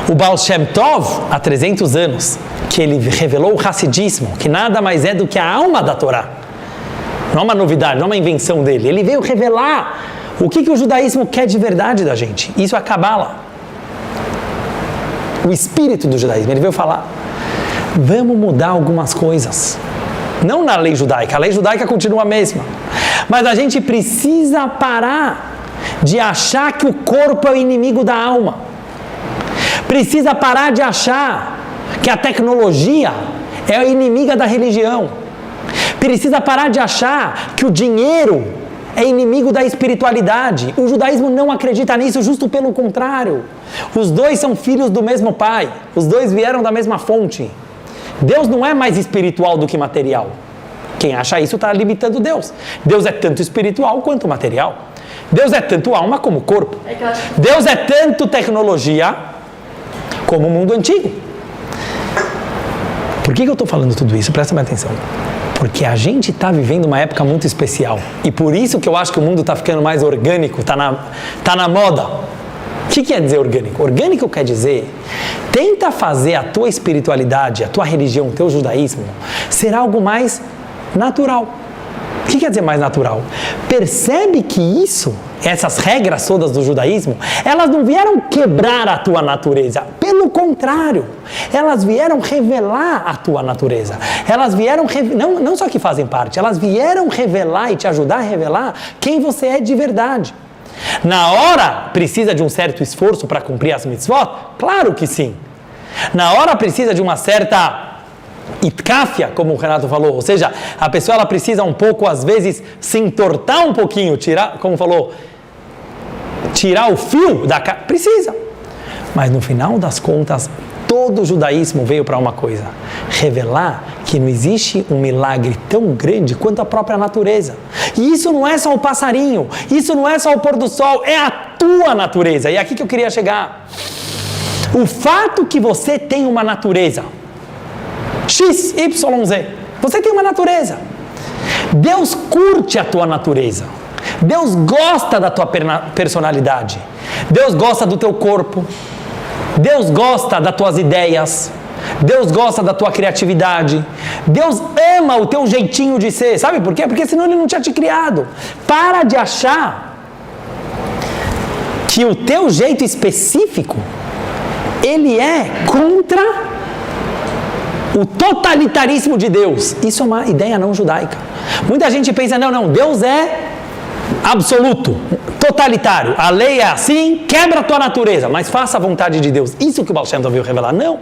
O Baal Shem Tov, há 300 anos, que ele revelou o Hassidismo, que nada mais é do que a alma da Torá. Não é uma novidade, não é uma invenção dele. Ele veio revelar o que o judaísmo quer de verdade da gente. Isso é a Kabbalah. O espírito do judaísmo. Ele veio falar, vamos mudar algumas coisas. Não na lei judaica, a lei judaica continua a mesma. Mas a gente precisa parar de achar que o corpo é o inimigo da alma. Precisa parar de achar que a tecnologia é a inimiga da religião. Precisa parar de achar que o dinheiro é inimigo da espiritualidade. O judaísmo não acredita nisso, justo pelo contrário. Os dois são filhos do mesmo pai. Os dois vieram da mesma fonte. Deus não é mais espiritual do que material. Quem acha isso está limitando Deus. Deus é tanto espiritual quanto material. Deus é tanto alma como corpo. Deus é tanto tecnologia como o mundo antigo. Por que eu estou falando tudo isso? Presta bem atenção. Porque a gente está vivendo uma época muito especial. E por isso que eu acho que o mundo está ficando mais orgânico, está na moda. O que quer dizer orgânico? Orgânico quer dizer, tenta fazer a tua espiritualidade, a tua religião, o teu judaísmo, ser algo mais natural. O que quer dizer mais natural? Percebe que essas regras todas do judaísmo, elas não vieram quebrar a tua natureza. Pelo contrário, elas vieram revelar a tua natureza. Elas vieram, não só que fazem parte, elas vieram revelar e te ajudar a revelar quem você é de verdade. Na hora, precisa de um certo esforço para cumprir as mitzvot? Claro que sim. Na hora, precisa de uma certa itkafia, como o Renato falou, ou seja, a pessoa ela precisa um pouco, às vezes, se entortar um pouquinho, tirar, como falou, tirar o fio da cara, precisa. Mas no final das contas, todo o judaísmo veio para uma coisa, revelar que não existe um milagre tão grande quanto a própria natureza. E isso não é só o passarinho, isso não é só o pôr do sol, é a tua natureza. E é aqui que eu queria chegar. O fato que você tem uma natureza, X, Y, Z. Você tem uma natureza. Deus curte a tua natureza. Deus gosta da tua personalidade. Deus gosta do teu corpo. Deus gosta das tuas ideias. Deus gosta da tua criatividade. Deus ama o teu jeitinho de ser. Sabe por quê? Porque senão Ele não tinha te criado. Para de achar que o teu jeito específico, ele é contra o totalitarismo de Deus. Isso é uma ideia não judaica. Muita gente pensa, não, Deus é absoluto, totalitário. A lei é assim, quebra a tua natureza, mas faça a vontade de Deus. Isso que o Baal Shem Tov veio revelar. Não.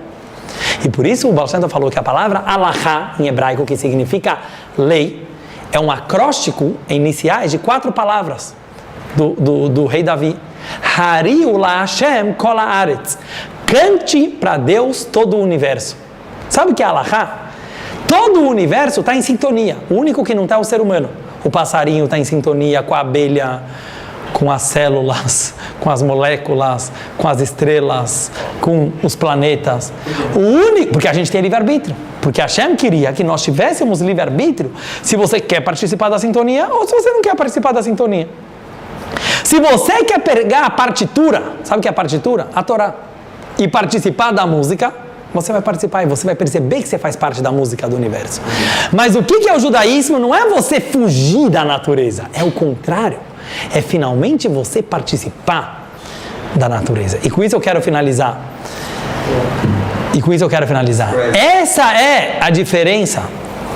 E por isso o Baal Shem Tov falou que a palavra alahá, em hebraico, que significa lei, é um acróstico em iniciais de 4 palavras do rei Davi. Hariu la Hashem kol haaretz. Cante para Deus todo o universo. Sabe o que é alahá? Todo o universo está em sintonia. O único que não está é o ser humano. O passarinho está em sintonia com a abelha, com as células, com as moléculas, com as estrelas, com os planetas. O único, porque a gente tem livre-arbítrio. Porque Hashem queria que nós tivéssemos livre-arbítrio se você quer participar da sintonia ou se você não quer participar da sintonia. Se você quer pegar a partitura, sabe o que é a partitura? A Torá. E participar da música, você vai participar e você vai perceber que você faz parte da música do universo. Mas o que é o judaísmo? Não é você fugir da natureza, é o contrário. É finalmente você participar da natureza. E com isso eu quero finalizar. Essa é a diferença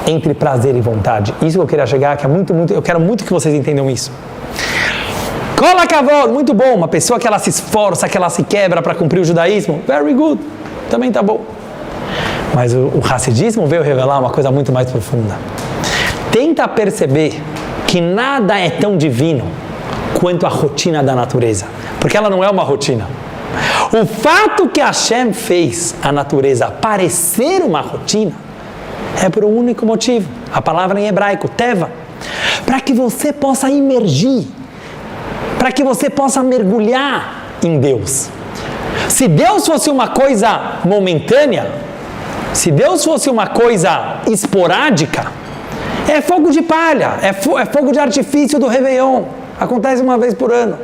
entre prazer e vontade. Isso que eu queria chegar, que é eu quero muito que vocês entendam isso. Kola kavod, muito bom. Uma pessoa que ela se esforça, que ela se quebra para cumprir o judaísmo, very good. Também tá bom. Mas o hassidismo veio revelar uma coisa muito mais profunda. Tenta perceber que nada é tão divino quanto a rotina da natureza. Porque ela não é uma rotina. O fato que Hashem fez a natureza parecer uma rotina é por um único motivo. A palavra em hebraico, teva. Para que você possa imergir. Para que você possa mergulhar em Deus. Se Deus fosse uma coisa momentânea, se Deus fosse uma coisa esporádica, é fogo de palha, é fogo de artifício do Réveillon, acontece uma vez por ano.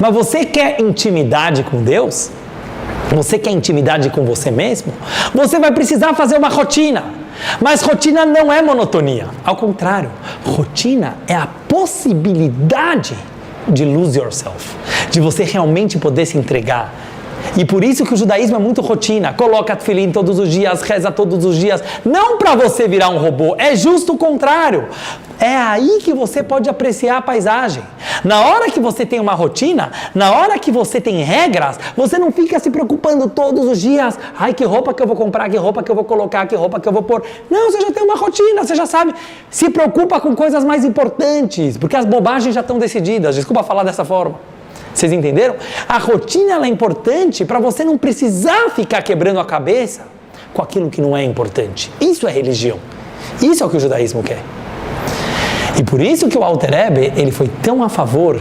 Mas você quer intimidade com Deus? Você quer intimidade com você mesmo? Você vai precisar fazer uma rotina. Mas rotina não é monotonia. Ao contrário, rotina é a possibilidade de lose yourself, de você realmente poder se entregar. E por isso que o judaísmo é muito rotina. Coloca tefilim todos os dias, reza todos os dias. Não para você virar um robô, é justo o contrário. É aí que você pode apreciar a paisagem. Na hora que você tem uma rotina, na hora que você tem regras, você não fica se preocupando todos os dias. Ai, que roupa que eu vou comprar, que roupa que eu vou colocar, que roupa que eu vou pôr. Não, você já tem uma rotina, você já sabe. Se preocupa com coisas mais importantes, porque as bobagens já estão decididas. Desculpa falar dessa forma. Vocês entenderam? A rotina ela é importante para você não precisar ficar quebrando a cabeça com aquilo que não é importante. Isso é religião. Isso é o que o judaísmo quer. E por isso que o Alter Rebbe, ele foi tão a favor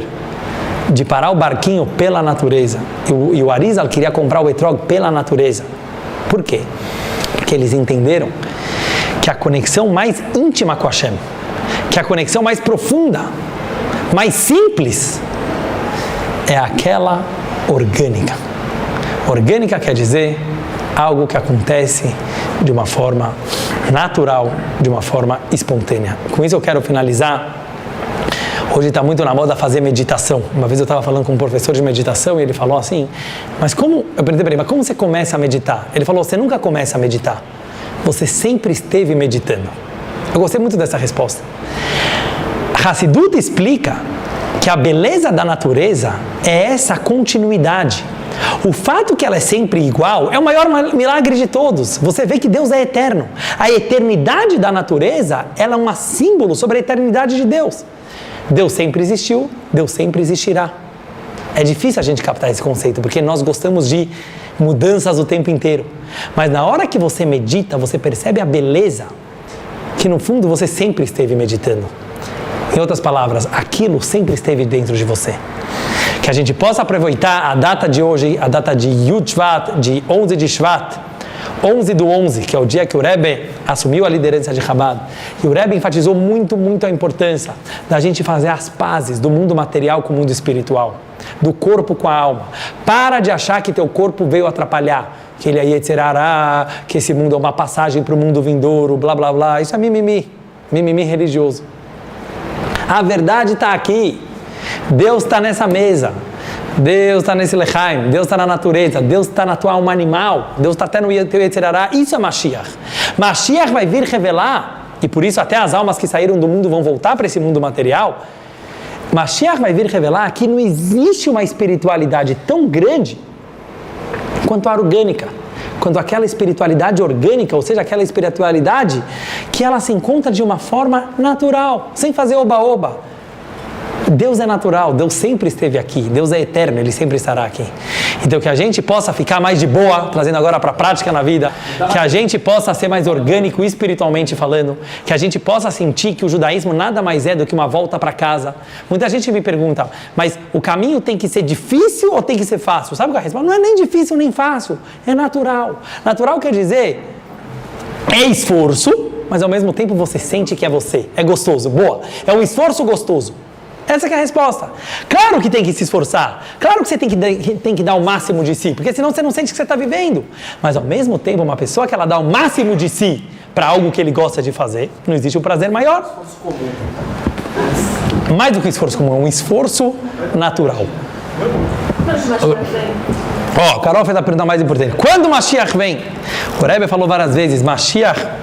de parar o barquinho pela natureza. E o Arizal queria comprar o etrog pela natureza. Por quê? Porque eles entenderam que a conexão mais íntima com Hashem, que a conexão mais profunda, mais simples, é aquela orgânica. Orgânica quer dizer algo que acontece de uma forma natural, de uma forma espontânea. Com isso eu quero finalizar. Hoje está muito na moda fazer meditação. Uma vez eu estava falando com um professor de meditação e ele falou assim, mas como, eu perguntei para ele, mas como você começa a meditar? Ele falou, você nunca começa a meditar, você sempre esteve meditando. Eu gostei muito dessa resposta. Hassidut explica que a beleza da natureza é essa continuidade. O fato que ela é sempre igual é o maior milagre de todos. Você vê que Deus é eterno. A eternidade da natureza, ela é um símbolo sobre a eternidade de Deus. Deus sempre existiu, Deus sempre existirá. É difícil a gente captar esse conceito, porque nós gostamos de mudanças o tempo inteiro. Mas na hora que você medita, você percebe a beleza, que no fundo você sempre esteve meditando. Em outras palavras, aquilo sempre esteve dentro de você. Que a gente possa aproveitar a data de hoje, a data de Yud Shvat, de 11 de Shvat, 11/11, que é o dia que o Rebbe assumiu a liderança de Chabad. E o Rebbe enfatizou muito, muito a importância da gente fazer as pazes do mundo material com o mundo espiritual, do corpo com a alma. Para de achar que teu corpo veio atrapalhar, que ele é Yetzirará, que esse mundo é uma passagem para o mundo vindouro, blá, blá, blá. Isso é mimimi religioso. A verdade está aqui. Deus está nessa mesa, Deus está nesse lechaim, Deus está na natureza, Deus está na tua alma animal, Deus está até no teu Yetzirará. Isso é Mashiach. Mashiach vai vir revelar, e por isso até as almas que saíram do mundo vão voltar para esse mundo material. Mashiach vai vir revelar que não existe uma espiritualidade tão grande quanto a orgânica, quanto aquela espiritualidade orgânica, ou seja, aquela espiritualidade que ela se encontra de uma forma natural, sem fazer oba-oba. Deus é natural, Deus sempre esteve aqui, Deus é eterno, Ele sempre estará aqui. Então que a gente possa ficar mais de boa, trazendo agora para a prática na vida, que a gente possa ser mais orgânico espiritualmente falando, que a gente possa sentir que o judaísmo nada mais é do que uma volta para casa. Muita gente me pergunta, mas o caminho tem que ser difícil ou tem que ser fácil? Sabe qual é a resposta? Não é nem difícil nem fácil, é natural. Natural quer dizer, é esforço, mas ao mesmo tempo você sente que é você, é gostoso, boa, é um esforço gostoso. Essa que é a resposta. Claro que tem que se esforçar, claro que você tem que dar o máximo de si, porque senão você não sente que você está vivendo. Mas ao mesmo tempo, uma pessoa que ela dá o máximo de si para algo que ele gosta de fazer, não existe um prazer maior. Mais do que esforço comum, é um esforço natural. Ó, Carol fez a pergunta mais importante. Quando o Mashiach vem? O Rebbe falou várias vezes, Mashiach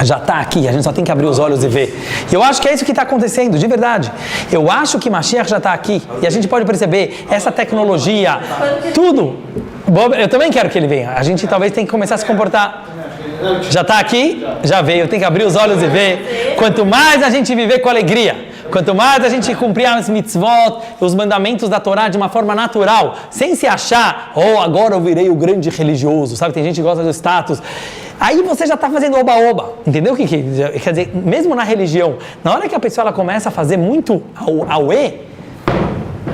já está aqui, a gente só tem que abrir os olhos e ver. E eu acho que é isso que está acontecendo, de verdade. Eu acho que Mashiach já está aqui. E a gente pode perceber essa tecnologia, tudo. Eu também quero que ele venha. A gente talvez tenha que começar a se comportar. Já está aqui? Já veio. Tem que abrir os olhos e ver. Quanto mais a gente viver com alegria, quanto mais a gente cumprir as mitzvot, os mandamentos da Torá de uma forma natural, sem se achar, agora eu virei o grande religioso, sabe? Tem gente que gosta do status. Aí você já está fazendo oba-oba, entendeu o que quer dizer? Mesmo na religião, na hora que a pessoa ela começa a fazer muito auê,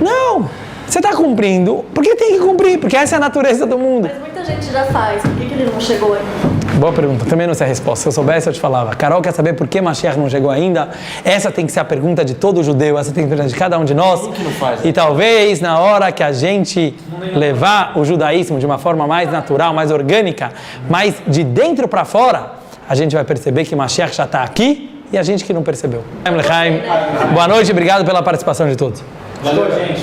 não, você está cumprindo, porque tem que cumprir, porque essa é a natureza do mundo. Mas muita gente já faz, por que ele não chegou ainda? Boa pergunta, também não sei a resposta. Se eu soubesse, eu te falava. Carol quer saber por que Mashiach não chegou ainda? Essa tem que ser a pergunta de todo judeu, essa tem que ser a pergunta de cada um de nós. E talvez, na hora que a gente levar o judaísmo de uma forma mais natural, mais orgânica, mais de dentro para fora, a gente vai perceber que Mashiach já está aqui e a gente que não percebeu. Boa noite, obrigado pela participação de todos. Valeu, gente.